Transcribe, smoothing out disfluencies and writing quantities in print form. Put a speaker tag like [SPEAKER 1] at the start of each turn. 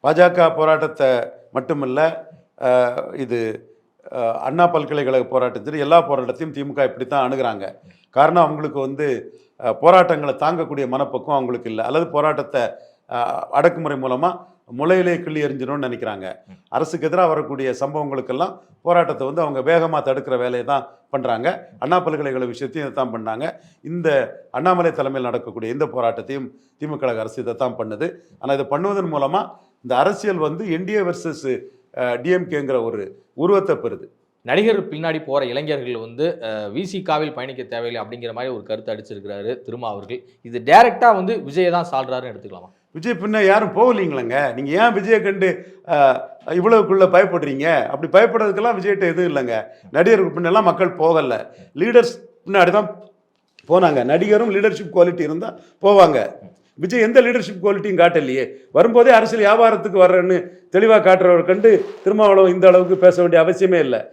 [SPEAKER 1] பாஜக போராட்டத்தை மட்டுமல்ல, இது அண்ணா பல்கலைக்கழக போராட்டம் சரி, எல்லா போராட்டத்தையும் திமுக இப்படித்தான் அணுகிறாங்க. காரணம், அவங்களுக்கு போராட்டங்களை தாங்கக்கூடிய மனப்பக்குவம் அவங்களுக்கு இல்லை, அல்லது போராட்டத்தை அடக்குமுறை மூலமாக முளையிலே கிள்ளி எறிஞ்சிடணும்னு நினைக்கிறாங்க. அரசுக்கு எதிராக வரக்கூடிய சம்பவங்களுக்கெல்லாம் போராட்டத்தை அவங்க வேகமாக தடுக்கிற வேலையை தான் பண்ணுறாங்க. அண்ணா பல்கலைக்கழக விஷயத்தையும் இதை தான் பண்ணாங்க. இந்த அண்ணாமலை தலைமையில் நடக்கக்கூடிய இந்த போராட்டத்தையும் திமுக அரசு இதை தான் பண்ணுது. ஆனால் இதை பண்ணுவதன் மூலமாக இந்த அரசியல் என்டிஏ வெர்சஸ் டிஎம்கேங்கிற ஒரு உருவத்தை பெறுது.
[SPEAKER 2] நடிகர் பின்னாடி போகிற இளைஞர்கள் விசிகாவில் பயணிக்க தேவையில்லை அப்படிங்கிற மாதிரி ஒரு கருத்து அடிச்சிருக்கிறாரு திருமா அவர்கள். இது டைரெக்டாக விஜயை தான் சால்றாருன்னு எடுத்துக்கலாமா?
[SPEAKER 1] விஜய் பின்ன யாரும் போகலீங்களேங்க. நீங்கள் ஏன் விஜயை கண்டு இவ்வளவுக்குள்ள பயப்படுறீங்க? அப்படி பயப்படுறதுக்கெல்லாம் விஜய்கிட்ட எதுவும் இல்லைங்க. நடிகருக்கு பின்னெல்லாம் மக்கள் போகலை, லீடர்ஸ் பின்னாடி தான் போனாங்க. நடிகரும் லீடர்ஷிப் குவாலிட்டி இருந்தால் போவாங்க. விஜய் எந்த லீடர்ஷிப் குவாலிட்டியும் காட்டலையே. வரும்போதே அரசியல் வியாபாரத்துக்கு வர்றேன்னு தெளிவாக காட்டுறவர் கண்டு திருமாவளவன் இந்த அளவுக்கு பேச வேண்டிய அவசியமே இல்லை.